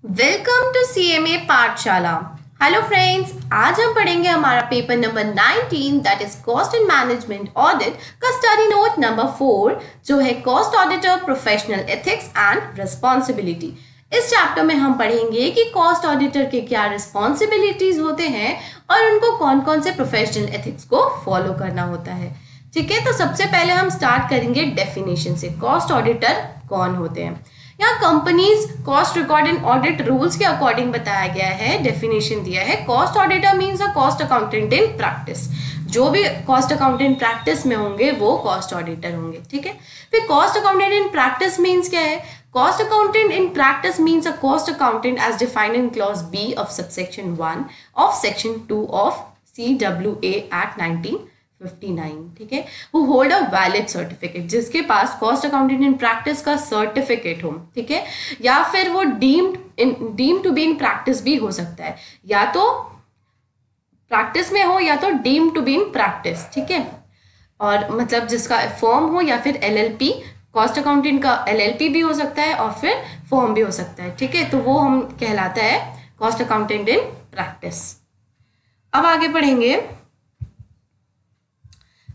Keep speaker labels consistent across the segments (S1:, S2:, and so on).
S1: Welcome to CMA पाठशाला। Hello friends, आज हम पढ़ेंगे हमारा paper number 19 that is cost and management audit का स्टडी नोट नंबर 4 जो है cost auditor professional ethics and responsibility. इस चैप्टर में हम पढ़ेंगे कि कॉस्ट ऑडिटर के क्या रिस्पॉन्सिबिलिटीज होते हैं और उनको कौन कौन से प्रोफेशनल एथिक्स को फॉलो करना होता है। ठीक है, तो सबसे पहले हम स्टार्ट करेंगे डेफिनेशन से। कॉस्ट ऑडिटर कौन होते हैं? यहाँ companies cost record and audit rules के अकॉर्डिंग बताया गया है, डेफिनेशन दिया है। Cost auditor means a cost accountant in practice. जो भी कॉस्ट अकाउंटेंट प्रैक्टिस में होंगे वो कॉस्ट ऑडिटर होंगे। ठीक है, फिर cost accountant in practice means क्या है? Cost accountant in practice means a cost accountant as defined in clause B of subsection 1 of section 2 of CWA act 1959। ठीक है, who hold a valid certificate, जिसके पास कॉस्ट अकाउंटेंट इन प्रैक्टिस का certificate हो। ठीक है, या फिर वो deemed to be in practice भी हो सकता है, या तो प्रैक्टिस में हो या तो deemed to be in practice. ठीक है, और मतलब जिसका फर्म हो या फिर LLP, कॉस्ट अकाउंटेंट का LLP भी हो सकता है और फिर फर्म भी हो सकता है। ठीक है, तो वो हम कहलाता है कॉस्ट अकाउंटेंट इन प्रैक्टिस। अब आगे पढ़ेंगे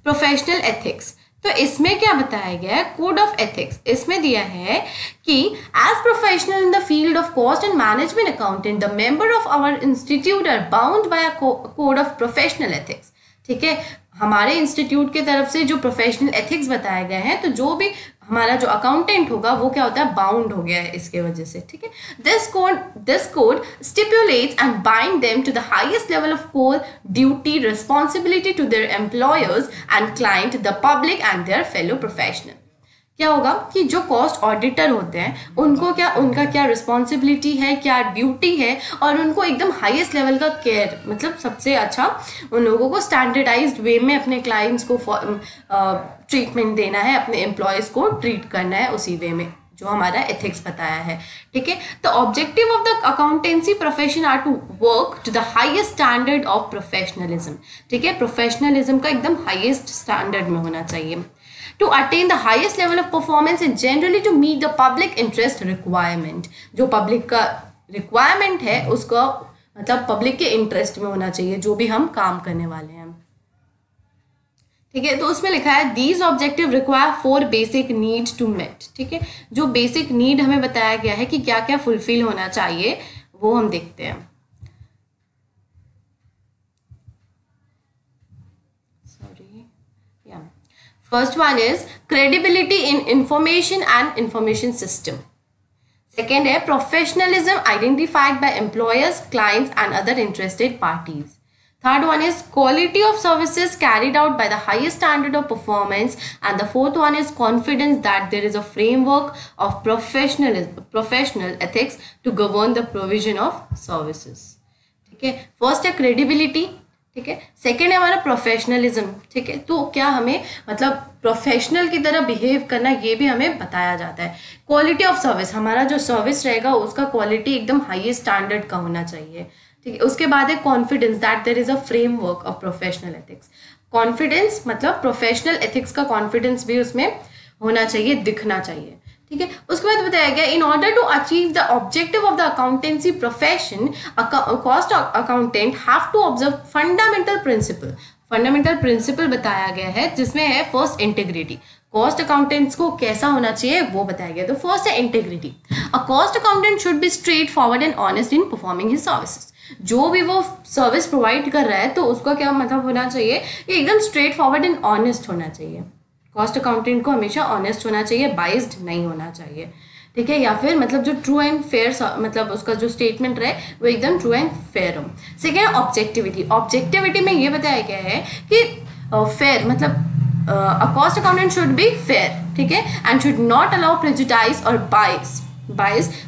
S1: प्रोफेशनल एथिक्स। तो इसमें क्या बताया गया है? Code of ethics. इसमें दिया है कि as professional in the field of cost and management accountant the member of our institute are bound by a code of professional ethics. ठीक है, हमारे इंस्टीट्यूट की तरफ से जो प्रोफेशनल एथिक्स बताए गए हैं, तो जो भी हमारा जो अकाउंटेंट होगा वो क्या होता है? बाउंड हो गया है इसके वजह से। ठीक है, this code stipulates and bind them to the highest level of core duty responsibility to their employers and client, the public and their fellow professional. क्या होगा कि जो कॉस्ट ऑडिटर होते हैं उनका क्या रिस्पॉन्सिबिलिटी है, क्या ड्यूटी है, और उनको एकदम हाईएस्ट लेवल का केयर, मतलब सबसे अच्छा उन लोगों को स्टैंडर्डाइज्ड वे में अपने क्लाइंट्स को ट्रीटमेंट देना है, अपने एम्प्लॉयज़ को ट्रीट करना है उसी वे में जो हमारा एथिक्स बताया है। ठीक है, तो objective of the accountancy profession are to work to the highest standard of professionalism. ठीक है, प्रोफेशनलिज्म का एकदम हाईएस्ट स्टैंडर्ड में होना चाहिए। To attain the highest level of performance and generally to meet the public interest requirement। जो public का requirement है उसका मतलब पब्लिक के इंटरेस्ट में होना चाहिए जो भी हम काम करने वाले हैं। ठीक है, तो उसमें लिखा है these objective require 4 basic need to met. ठीक है, जो बेसिक नीड हमें बताया गया है कि क्या क्या फुलफिल होना चाहिए वो हम देखते हैं। First one is credibility in information and information system. Second है professionalism identified by employers, clients and other interested parties. Third one is quality of services carried out by the highest standard of performance. And the fourth one is confidence that there is a framework of professional ethics to govern the provision of services. ठीक है, first है credibility. ठीक है, second है हमारा professionalism. ठीक है, तो क्या हमें मतलब प्रोफेशनल की तरह बिहेव करना ये भी हमें बताया जाता है। क्वालिटी ऑफ सर्विस, हमारा जो सर्विस रहेगा उसका क्वालिटी एकदम हाईएस्ट स्टैंडर्ड का होना चाहिए। ठीक है, उसके बाद है confidence that there is a framework of professional ethics. Confidence मतलब प्रोफेशनल एथिक्स का कॉन्फिडेंस भी उसमें होना चाहिए, दिखना चाहिए। ठीक है, उसके बाद बताया गया in order to achieve the objective of the accountancy profession cost accountant have to observe fundamental principle. Fundamental principle बताया गया है जिसमें है फर्स्ट इंटीग्रिटी। कॉस्ट अकाउंटेंट्स को कैसा होना चाहिए वो बताया गया। तो फर्स्ट है integrity. A cost accountant should be straight forward and honest in performing his services. जो भी वो सर्विस प्रोवाइड कर रहा है तो उसका क्या मतलब होना चाहिए? ये एकदम स्ट्रेट फॉरवर्ड एंड ऑनेस्ट होना चाहिए। कॉस्ट अकाउंटेंट को हमेशा ऑनेस्ट होना चाहिए, बाइस्ड नहीं होना चाहिए। ठीक है, या फिर मतलब जो ट्रू एंड फेयर मतलब उसका जो स्टेटमेंट रहे वो एकदम ट्रू एंड फेयर हो। Second objectivity. ऑब्जेक्टिविटी में ये बताया गया है कि फेयर मतलब अ cost accountant should be fair. ठीक है, and should not allow prejudice और बाइस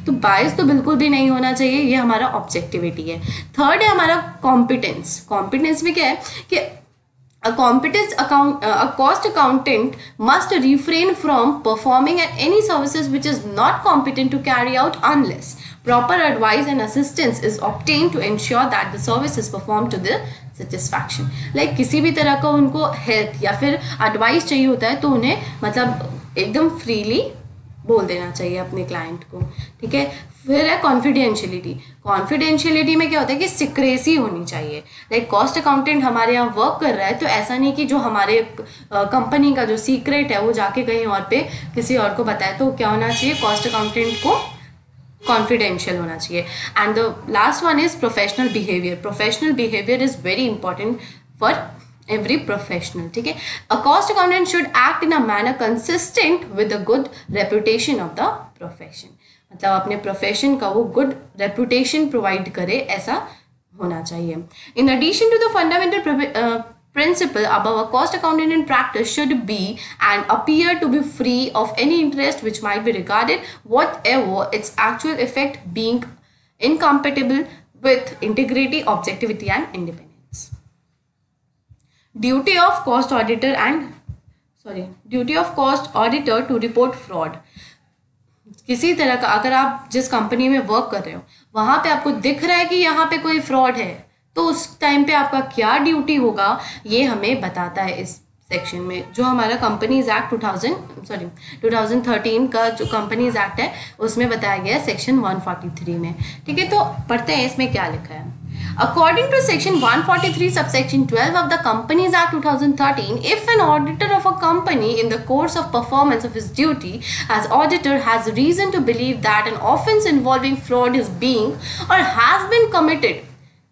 S1: तो बाइस तो बिल्कुल भी नहीं होना चाहिए, ये हमारा ऑब्जेक्टिविटी है। थर्ड है हमारा कॉम्पिटेंस। कॉम्पिटेंस में क्या है कि a cost accountant must refrain from performing any services which is not competent to carry out unless proper advice and assistance is obtained to ensure that the service is performed to the satisfaction। like किसी भी तरह का उनको help या फिर advice चाहिए होता है तो उन्हें मतलब एकदम फ्रीली बोल देना चाहिए अपने क्लाइंट को। ठीक है, फिर है कॉन्फिडेंशियलिटी। कॉन्फिडेंशियलिटी में क्या होता है कि सिक्रेसी होनी चाहिए। लाइक कॉस्ट अकाउंटेंट हमारे यहाँ वर्क कर रहा है तो ऐसा नहीं कि जो हमारे कंपनी का जो सीक्रेट है वो जाके कहीं और पे किसी और को बताए। तो क्या होना चाहिए, कॉस्ट अकाउंटेंट को कॉन्फिडेंशियल होना चाहिए। And the last one is professional behaviour. Professional behaviour is very important for every professional, ठीक है। A cost accountant should act in a manner consistent with the good reputation of the profession। मतलब अपने profession का वो good reputation provide करे, ऐसा होना चाहिए। In addition to the fundamental principle above, a cost accountant in practice should be and appear to be free of any interest which might be regarded, whatever its actual effect, being incompatible with integrity, objectivity and independence। Duty of cost auditor to report fraud। किसी तरह का अगर आप जिस company में work कर रहे हो वहां पे आपको दिख रहा है कि यहाँ पे कोई फ्रॉड है तो उस टाइम पे आपका क्या ड्यूटी होगा ये हमें बताता है इस सेक्शन में। जो हमारा कंपनीज एक्ट 2013 का जो कंपनीज एक्ट है उसमें बताया गया है सेक्शन 143 में, ठीक है। तो पढ़ते हैं इसमें क्या लिखा है। According to section 143 subsection 12 of the Companies Act 2013, if an auditor of a company in the course of performance of his duty as auditor has reason to believe that an offense involving fraud is being or has been committed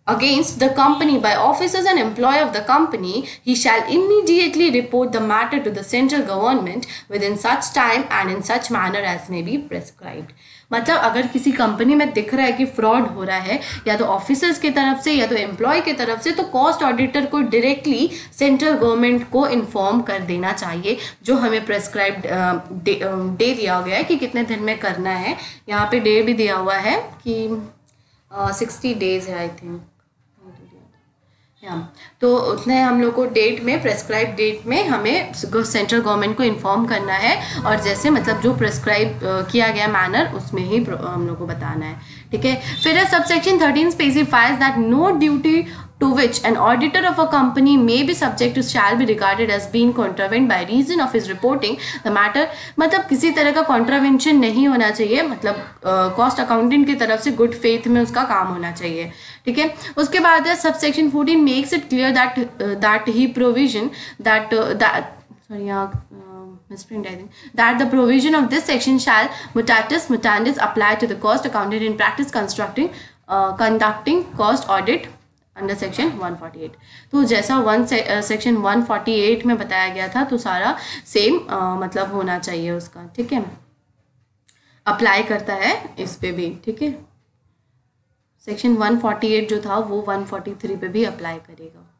S1: against the company by officers and employee of the company, he shall immediately report the matter to the central government within such time and in such manner as may be prescribed। मतलब अगर किसी company में दिख रहा है कि fraud हो रहा है या तो ऑफिसर्स की तरफ से या तो एम्प्लॉय की तरफ से, तो कॉस्ट ऑडिटर को डायरेक्टली सेंट्रल गवर्नमेंट को इन्फॉर्म कर देना चाहिए, जो हमें प्रेस्क्राइब्ड डे दिया गया है कि कितने दिन में करना है। यहाँ पे डे भी दिया हुआ है कि 60 डेज है आई थिंक। तो उतने हम लोग को डेट में, प्रेस्क्राइब डेट में हमें सेंट्रल गवर्नमेंट को इन्फॉर्म करना है और जैसे मतलब जो प्रेस्क्राइब किया गया मैनर उसमें ही हम लोग को बताना है, ठीक है। फिर subsection 13 specifies that no duty to which an auditor of a company may be subject to shall be regarded as being contravened by reason of his reporting the matter। मतलब किसी तरह का कॉन्ट्रावेंशन नहीं होना चाहिए, मतलब कॉस्ट अकाउंटेंट की तरफ से गुड फेथ में उसका काम होना चाहिए, ठीक है। उसके बाद है subsection 14 makes it clear that he provision that the provision of this section shall mutatis mutandis apply to the cost accountant in practice conducting cost audit under section 148। तो जैसा सेक्शन 148 में बताया गया था तो सारा सेम मतलब होना चाहिए उसका, ठीक है। अप्लाई करता है इस पे भी, ठीक है। सेक्शन 148 जो था वो 143 पे भी अप्लाई करेगा।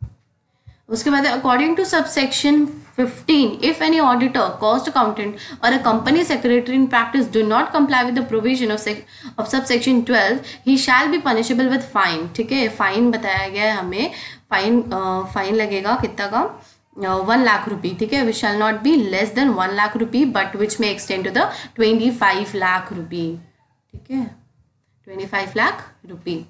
S1: उसके बाद according to subsection 15, if any auditor, cost accountant or a company secretary in practice do not comply with the provision of subsection 12, he shall be punishable with fine, ठीक है। फाइन बताया गया है हमें, फाइन लगेगा कितना का 1 लाख रुपये, ठीक है। Which shall not be less than 1 lakh रुपये but which may extend to the 25 lakh रुपये, ठीक है, 25 लाख रुपये।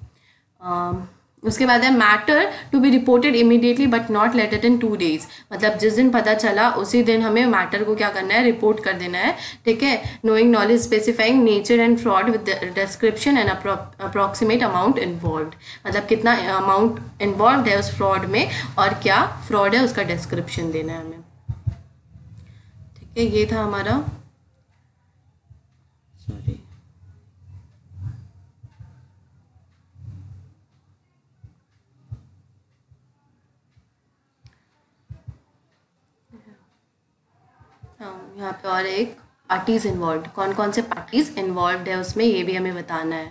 S1: उसके बाद है matter to be reported immediately but not later than 2 days, मतलब जिस दिन पता चला उसी दिन हमें मैटर को क्या करना है, रिपोर्ट कर देना है, ठीक है। Knowing knowledge specifying nature and fraud with description and approximate amount involve, मतलब कितना अमाउंट इन्वॉल्व है उस फ्रॉड में और क्या फ्रॉड है उसका डिस्क्रिप्शन देना है हमें, ठीक है। ये था हमारा यहाँ पे और एक पार्टीज इन्वॉल्व, कौन कौन से पार्टीज इन्वॉल्व है उसमें ये भी हमें बताना है,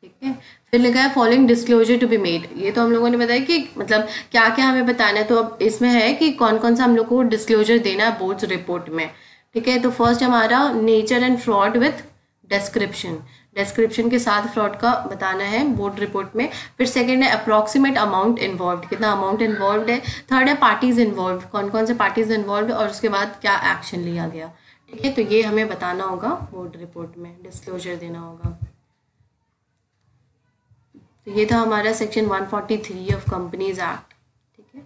S1: ठीक है। फिर लिखा है following disclosure to be made, ये तो हम लोगों ने बताया कि मतलब क्या क्या हमें बताना है। तो अब इसमें है कि कौन कौन सा हम लोग को डिस्क्लोजर देना है बोर्ड्स रिपोर्ट में, ठीक है। तो फर्स्ट हमारा nature and fraud with description के साथ फ्रॉड का बताना है बोर्ड रिपोर्ट में। फिर सेकंड है अप्रॉक्सीमेट अमाउंट इन्वॉल्व, कितना अमाउंट इन्वॉल्व है। थर्ड है पार्टीज इन्वॉल्व, कौन कौन से पार्टीज इन्वॉल्व है और उसके बाद क्या एक्शन लिया गया, ठीक है। तो ये हमें बताना होगा बोर्ड रिपोर्ट में, डिस्क्लोजर देना होगा। तो ये था हमारा सेक्शन 143 ऑफ कंपनीज एक्ट, ठीक है।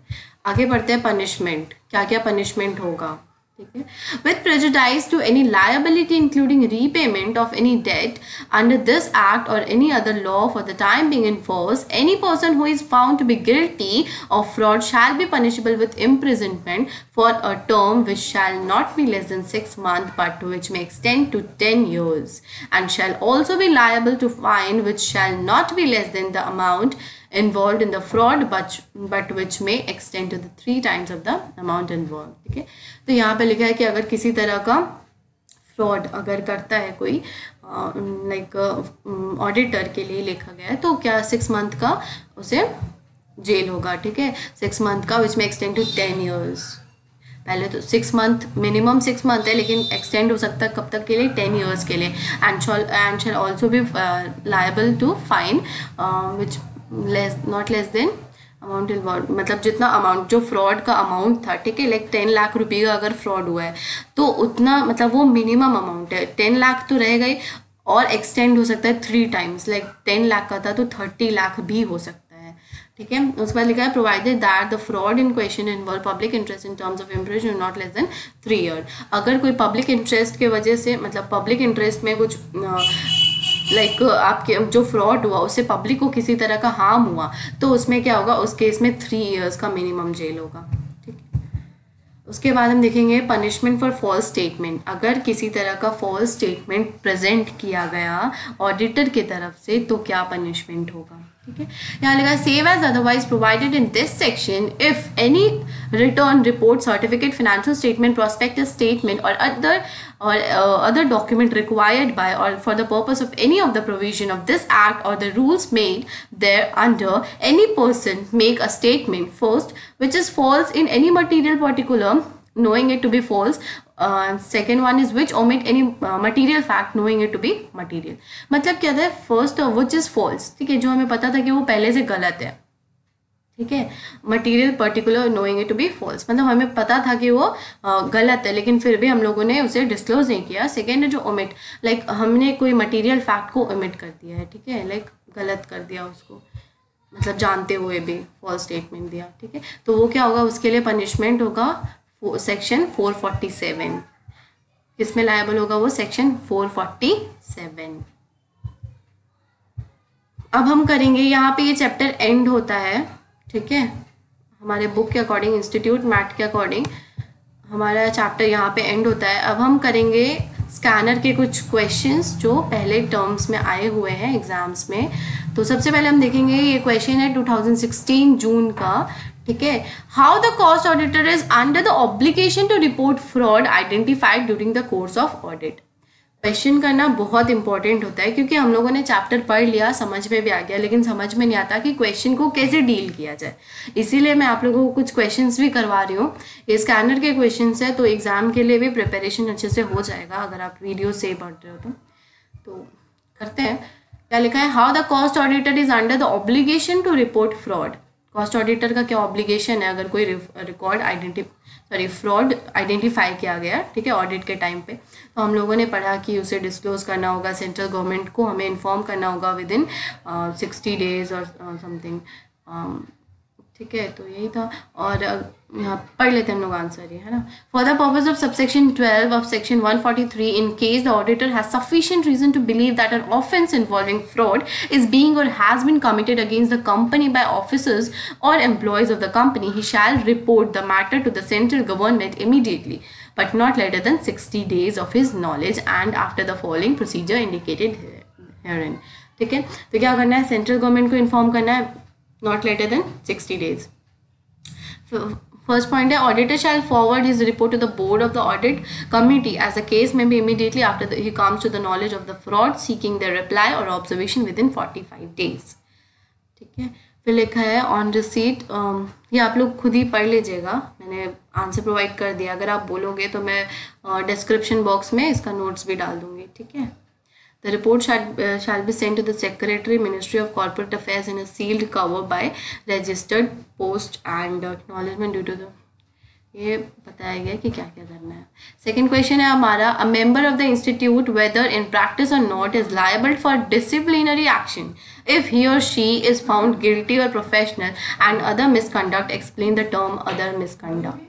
S1: आगे बढ़ते हैं पनिशमेंट, क्या क्या पनिशमेंट होगा, ठीक है. With prejudice to any liability including repayment of any debt under this act or any other law for the time being in force, any person who is found to be guilty of fraud shall be punishable with imprisonment for a term which shall not be less than 6 months but which may extend to 10 years, and shall also be liable to fine which shall not be less than the amount involved in the fraud but which may extend to the 3 times of the amount involved. ठीक है. तो यहाँ पे लिखा है कि अगर किसी तरह का फ्रॉड अगर करता है कोई लाइक ऑडिटर के लिए लिखा गया है तो क्या 6 मंथ का उसे जेल होगा. ठीक है. 6 मंथ का विच में एक्सटेंड टू 10 ईयर्स. पहले तो 6 मंथ मिनिमम 6 मंथ है लेकिन एक्सटेंड हो सकता है कब तक के लिए 10 ईयर्स के लिए. And shall also be liable to fine which not less than amount involve. मतलब जितना अमाउंट जो फ्रॉड का अमाउंट था, ठीक है, लाइक 10 लाख रुपये का अगर फ्रॉड हुआ है तो उतना मतलब वो मिनिमम अमाउंट है. 10 लाख तो रहेगा ही और एक्सटेंड हो सकता है 3 टाइम्स. लाइक 10 लाख का था तो 30 लाख भी हो सकता है. ठीक है. उसके बाद लिखा है provided that the fraud in question involve public interest in terms of imprison not less then 3 year. अगर कोई पब्लिक इंटरेस्ट के वजह से मतलब पब्लिक इंटरेस्ट में कुछ लाइक आपके जो फ्रॉड हुआ उससे पब्लिक को किसी तरह का हार्म हुआ तो उसमें क्या होगा, उस केस में 3 ईयर्स का मिनिमम जेल होगा. ठीक है. उसके बाद हम देखेंगे पनिशमेंट फॉर फॉल्स स्टेटमेंट. अगर किसी तरह का फॉल्स स्टेटमेंट प्रेजेंट किया गया ऑडिटर की तरफ से तो क्या पनिशमेंट होगा. ठीक है. यहाँ लिखा है save as otherwise provided in this section if any return report certificate financial statement prospectus statement और other document required by or for the purpose of any of the provision of this act or the rules made there under any person make a statement first which is false in any material particular knowing it to be false. Second one is which omit any material fact knowing it to be material. मतलब क्या था, first which is false. ठीक है, जो हमें पता था कि वो पहले से गलत है. ठीक है. Material particular knowing it to be false मतलब हमें पता था कि वो गलत है लेकिन फिर भी हम लोगों ने उसे डिस्क्लोज नहीं किया. सेकेंड है जो ओमिट, लाइक हमने कोई मटीरियल फैक्ट को ओमिट कर दिया है. ठीक है, लाइक गलत कर दिया उसको, मतलब जानते हुए भी फॉल्स स्टेटमेंट दिया. ठीक है, तो वो क्या होगा, उसके लिए पनिशमेंट होगा सेक्शन 447. किसमें लायबल होगा वो, सेक्शन 447. अब हम करेंगे यहाँ पे ये चैप्टर एंड होता है. ठीक है, हमारे बुक के अकॉर्डिंग इंस्टीट्यूट मैट के अकॉर्डिंग हमारा चैप्टर यहाँ पे एंड होता है. अब हम करेंगे स्कैनर के कुछ क्वेश्चंस जो पहले टर्म्स में आए हुए हैं एग्जाम्स में. तो सबसे पहले हम देखेंगे ये क्वेश्चन है 2016 जून का. ठीक है. How the cost auditor is under the obligation to report fraud identified during the course of audit. Question करना बहुत इंपॉर्टेंट होता है क्योंकि हम लोगों ने चैप्टर पढ़ लिया, समझ में भी आ गया, लेकिन समझ में नहीं आता कि क्वेश्चन को कैसे डील किया जाए. इसीलिए मैं आप लोगों को कुछ क्वेश्चंस भी करवा रही हूँ. ये स्कैनर के क्वेश्चंस है तो एग्जाम के लिए भी प्रिपरेशन अच्छे से हो जाएगा अगर आप वीडियो से पढ़ रहे हो तो करते हैं. क्या लिखा है, how the cost auditor is under the obligation to report fraud. Cost auditor का क्या ऑब्लिगेशन है अगर कोई रिकॉर्ड फ्रॉड आइडेंटिफाई किया गया. ठीक है, ऑडिट के टाइम पे तो हम लोगों ने पढ़ा कि उसे डिस्क्लोज करना होगा सेंट्रल गवर्नमेंट को, हमें इन्फॉर्म करना होगा विद इन 60 डेज और समथिंग. ठीक है, तो यही था. और यहाँ पढ़ लेते हैं हम लोग आंसर, ये है ना. For the purpose of subsection 12 of section 143 in case the auditor has sufficient reason to believe that an offence involving fraud is being or has been committed against the company by officers or employees of the company, he shall report the matter to the central government immediately but not later than 60 days of his knowledge and after the following procedure indicated herein. ठीक है, तो क्या करना है, central government को inform करना है not later than 60 days. First point है, auditor shall forward his report to the board of the audit committee as the case may be immediately after he comes to the knowledge of the fraud, seeking their reply or observation within 45 days. ठीक है, फिर लिखा है on receipt. ये आप लोग खुद ही पढ़ लीजिएगा, मैंने आंसर प्रोवाइड कर दिया. अगर आप बोलोगे तो मैं डिस्क्रिप्शन बॉक्स में इसका नोट्स भी डाल दूंगी. ठीक है. The report shall be sent to the Secretary, Ministry of Corporate Affairs in a sealed cover by registered post and acknowledgement due to the. ये बताया गया कि क्या क्या करना है. सेकेंड क्वेश्चन है हमारा, a member of the institute whether in practice or not is liable for disciplinary action if he or she is found guilty or professional and other misconduct. Explain the term other misconduct.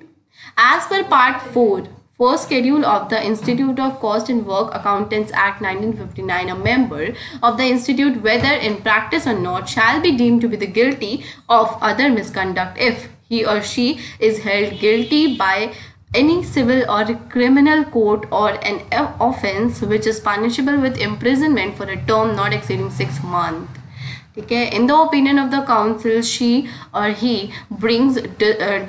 S1: As per part 4 First schedule of the Institute of Cost and Work Accountants Act 1959, a member of the institute, whether in practice or not, shall be deemed to be the guilty of other misconduct if he or she is held guilty by any civil or criminal court or an offense which is punishable with imprisonment for a term not exceeding 6 months. ठीक है. In the opinion of the council, she or he brings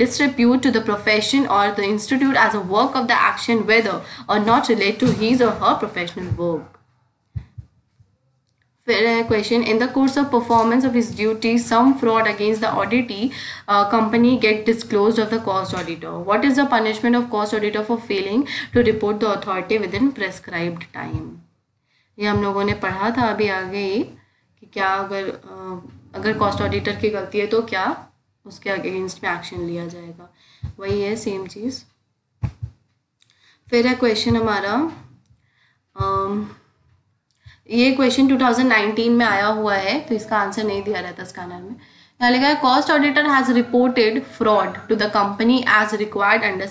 S1: disrepute to the profession or the institute as a work of the action whether or not relate to his or her professional work. फिर question, in the course of performance of his duties some fraud against the auditee company get disclosed of the cost auditor. What is the punishment of cost auditor for failing to report the authority within prescribed time? ये हम लोगों ने पढ़ा था अभी आगे ही कि क्या अगर कॉस्ट ऑडिटर की गलती है तो क्या उसके अगेंस्ट में एक्शन लिया जाएगा. वही है सेम चीज़. फिर है क्वेश्चन हमारा, ये क्वेश्चन 2019 में आया हुआ है तो इसका आंसर नहीं दिया रहता स्कैनर में. यहाँ लिखा है cost auditor has reported fraud to the company as required under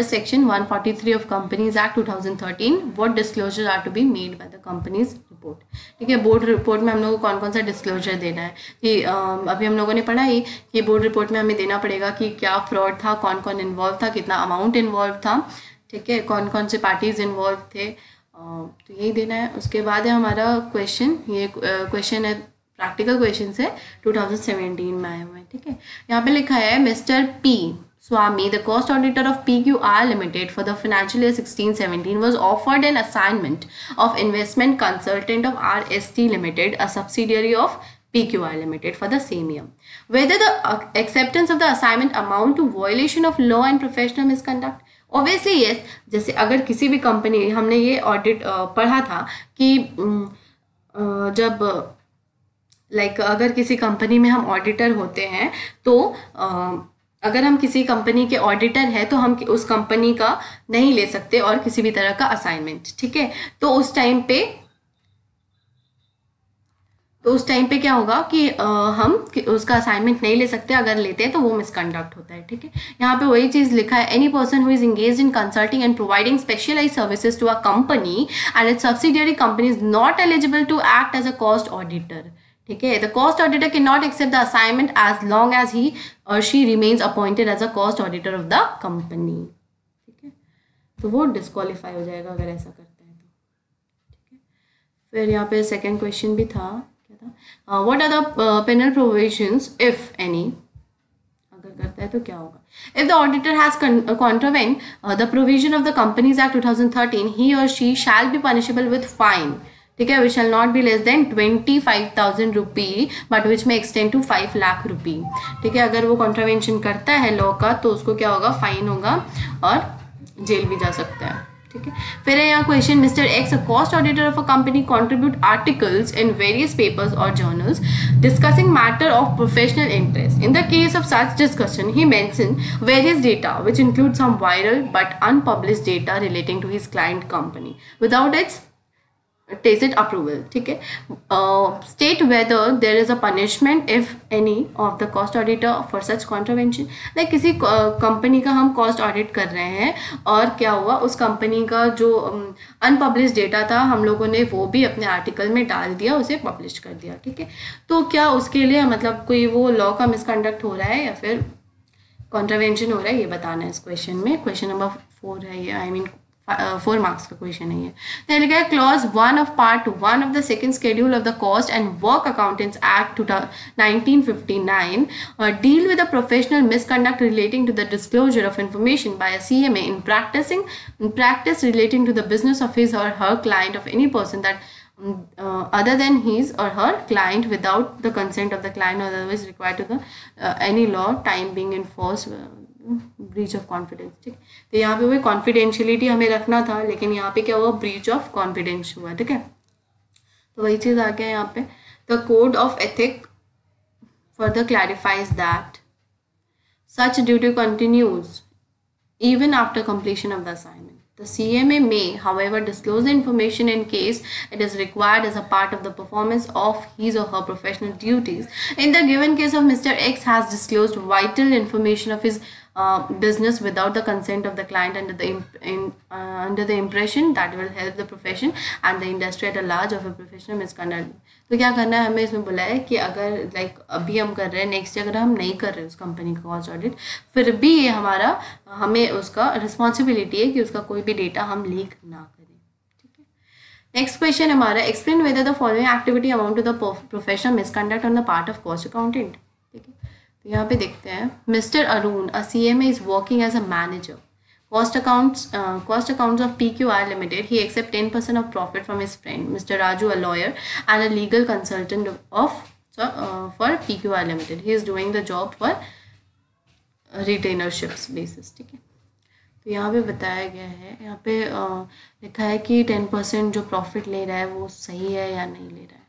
S1: section 143 of companies act 2013. What disclosure are to be made by the companies report. ठीक है. बोर्ड रिपोर्ट में हम लोगों को कौन कौन सा डिस्क्लोजर देना है कि अभी हम लोगों ने पढ़ा ही कि बोर्ड रिपोर्ट में हमें देना पड़ेगा कि क्या फ्रॉड था, कौन कौन इन्वॉल्व था, कितना अमाउंट इन्वॉल्व था. ठीक है. कौन कौन से पार्टीज इन्वॉल्व थे, तो यही देना है. उसके बाद है हमारा क्वेश्चन, ये क्वेश्चन है प्रैक्टिकल क्वेश्चन है 2017 में आए हुए हैं. ठीक है. यहाँ पे लिखा है mister P Swami, the cost auditor of PQR Limited for the financial year 16-17 was offered an assignment of investment consultant of RST Limited, a subsidiary of PQR Limited for the same year. Whether the acceptance of the assignment amount to violation of law and professional misconduct? Obviously yes. जैसे अगर किसी भी company, हमने ये audit पढ़ा था कि जब अगर किसी कंपनी में हम ऑडिटर होते हैं तो अगर हम किसी कंपनी के ऑडिटर हैं तो हम उस कंपनी का नहीं ले सकते और किसी भी तरह का असाइनमेंट. ठीक है. तो उस टाइम पे क्या होगा कि हम उसका असाइनमेंट नहीं ले सकते. अगर लेते हैं तो वो मिसकंडक्ट होता है. ठीक है. यहाँ पे वही चीज़ लिखा है, any person who is engaged in consulting and providing specialised services to a company and its subsidiary company is not eligible to act as a cost auditor. ठीक है. The cost auditor can not accept the assignment as long as he or she remains appointed as a cost auditor of the company. ठीक है. तो वो disqualify हो जाएगा अगर ऐसा करते हैं तो. ठीक है. फिर यहाँ पे सेकेंड क्वेश्चन भी था, क्या था, what are the penal provisions if any. अगर करता है तो क्या होगा. If the auditor has contravened the provision of the companies act 2013 he or she shall be punishable with fine. ठीक है. Which shall not be less than 25,000 rupee but which may extend to 5 lakh रुपी. ठीक है. अगर वो contravention करता है law का तो उसको क्या होगा, फाइन होगा और जेल भी जा सकता है. ठीक है. फिर है यहाँ question, mister X, a cost auditor of a company contribute articles in various papers और journals discussing matter of professional interest. In the case of such discussion he mention various data which include some viral but unpublished data relating to his client company without its tacit approval. ठीक है. State whether there is a punishment if any of the cost auditor for such contravention. किसी company का हम cost audit कर रहे हैं और क्या हुआ, उस कंपनी का जो अनपब्लिश डेटा था हम लोगों ने वो भी अपने आर्टिकल में डाल दिया, उसे पब्लिश कर दिया. ठीक है. तो क्या उसके लिए मतलब कोई वो लॉ का मिसकंडक्ट हो रहा है या फिर कॉन्ट्रावेंशन हो रहा है, ये बताना है इस क्वेश्चन में. क्वेश्चन नंबर 4 है ये, आई मीन 4 मार्क्स का क्वेश्चन है ये. तो लिखा है clause 1 of part 1 of the second schedule of the cost and work accountants act 1959 deal with a professional misconduct relating to the disclosure of information by a CMA in practice relating to the business of his or her client of any person that other than his or her client without the consent of the client or otherwise required to the any law time being enforced breach of confidence. ठीक. तो यहाँ पे वही confidentiality हमें रखना था लेकिन यहाँ पे क्या हुआ, ब्रीच ऑफ कॉन्फिडेंस हुआ. ठीक है. तो वही चीज़ आ गया यहाँ पे. The code of ethic further clarifies that such duty continues even after completion of the assignment. The CMA may, however, disclose the information in case it is required as a part of the performance of his or her professional duties. In the given case of Mr. X has disclosed vital information of his business without the consent of the client under the impression that will help the profession and the industry at a large of a professional misconduct. तो क्या करना है, हमें इसमें बोला है कि अगर लाइक अभी हम कर रहे हैं, नेक्स्ट अगर हम नहीं कर रहे उस कंपनी का कॉस्ट ऑडिट, फिर भी ये हमारा हमें उसका रिस्पॉन्सिबिलिटी है कि उसका कोई भी डेटा हम लीक ना करें. ठीक है. नेक्स्ट क्वेश्चन हमारा, explain whether the following activity amount to the professional misconduct on the part of cost accountant. ठीक है. तो यहाँ पे देखते हैं, Mr Arun a CMA is working as a manager. Cost accounts of PQR Limited. He accepts 10% of profit from his friend, Mr. Raju, a lawyer and a legal consultant for PQR Limited. He is doing the job for retainerships basis. ठीक है. तो यहाँ पे बताया गया है, यहाँ पे लिखा है कि 10% जो प्रॉफिट ले रहा है वो सही है या नहीं ले रहा है.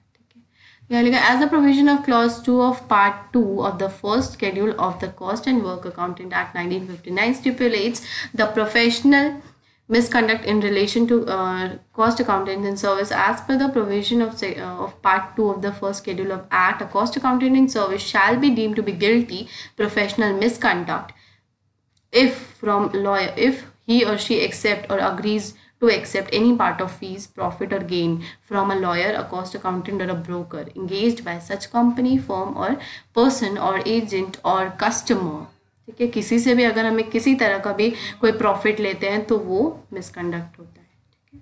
S1: As the provision of clause 2 of part 2 of the first schedule of the Cost and Work Accounting Act 1959 stipulates, the professional misconduct in relation to cost accountant in service, as per the provision of part 2 of the first schedule of act, a cost accountant in service shall be deemed to be guilty professional misconduct if he or she accept or agrees to accept any part of fees, profit or gain from a lawyer, a cost accountant or a broker engaged by such company, firm or person or agent or customer. ठीक है. किसी से भी अगर हमें किसी तरह का भी कोई प्रॉफिट लेते हैं तो वो मिसकंडक्ट होता है. ठीक है.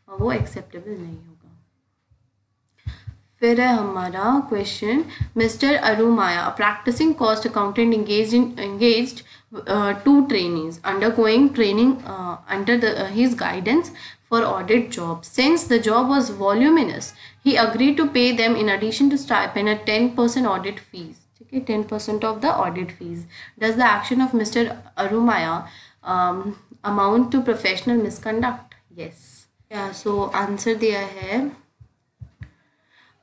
S1: और वो एक्सेप्टेबल नहीं होगा. फिर है हमारा question, mister Arumaya, practising cost accountant engaged two trainees undergoing training under his guidance for audit job. Since the job was voluminous, he agreed to pay them in addition to stipend at 10% audit fees. Okay, 10% of the audit fees. Does the action of Mr. Arumaya amount to professional misconduct? Yes. Yeah. So answer दिया है.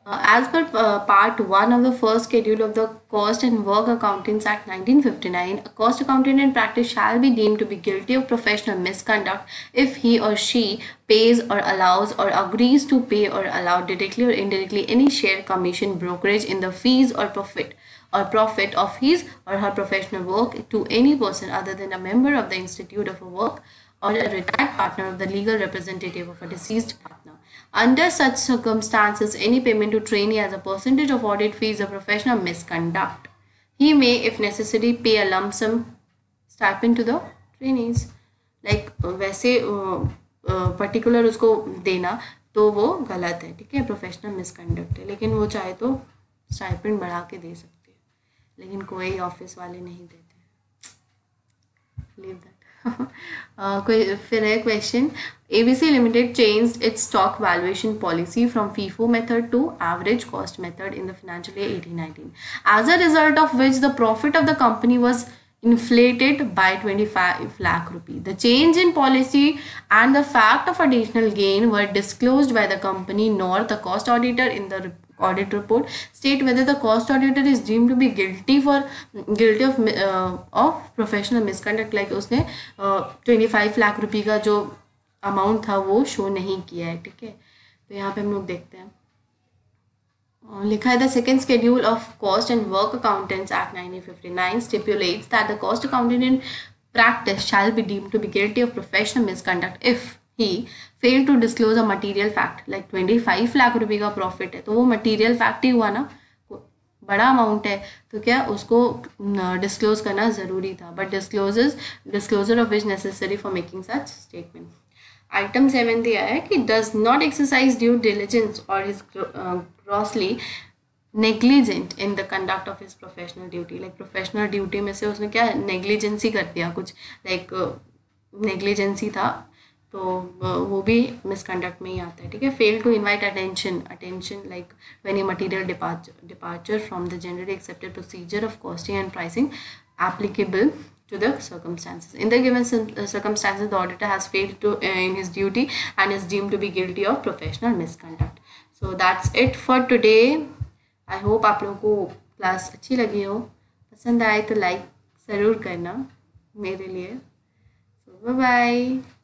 S1: As per part 1 of the first schedule of the Cost and Work Accountants Act 1959, a cost accountant in practice shall be deemed to be guilty of professional misconduct if he or she pays or allows or agrees to pay or allow directly or indirectly any share, commission, brokerage in the fees or profit of his or her professional work to any person other than a member of the institute of a work or a retired partner of the legal representative of a deceased partner. Under such circumstances, any payment to trainee as a percentage of audit fee is a professional misconduct. He may, if necessary, pay a lump sum stipend to the trainees. Like वैसे particular उसको देना तो वो गलत है. ठीक है. Professional misconduct है. लेकिन वो चाहे तो स्टाइपेंड बढ़ा के दे सकते हैं, लेकिन कोई ऑफिस वाले नहीं देते. Leave that. फिर है question, ABC Limited changed its stock valuation policy from FIFO method to average cost method in the financial year 1819, as a result of which the profit of the company was inflated by 25 lakh rupees. The change in policy and the fact of additional gain were disclosed by the company nor the cost auditor in the audit report. State whether the cost auditor is deemed to be guilty of professional misconduct. Like उसने 25 लाख रुपए का जो amount था वो show नहीं किया है. ठीक है. तो यहाँ पे हम लोग देखते हैं, लिखा है, the second schedule of cost and work accountants act 1959 stipulates that the cost accountant in practice shall be deemed to be guilty of professional misconduct if he failed to disclose a material fact. Like 25 lakh रुपए का profit है तो वो material fact ही हुआ ना, बड़ा amount है तो क्या उसको डिस्क्लोज करना ज़रूरी था. But disclosure of which necessary for making such statement. Item 7 दिया है कि does not exercise due diligence or is grossly negligent in the conduct of his professional duty. Like professional duty में से उसने क्या नेग्लिजेंसी कर दिया, कुछ लाइक नेग्लिजेंसी था तो वो भी मिसकंडक्ट में ही आता है. ठीक है. Fail to invite attention like when a material departure from the generally accepted procedure of costing and pricing applicable to the circumstances. In the given circumstances, the auditor has failed to in his duty and is deemed to be guilty of professional misconduct. So that's it for today. I hope आप लोगों को class अच्छी लगी हो. पसंद आए तो like ज़रूर करना मेरे लिए. So bye bye.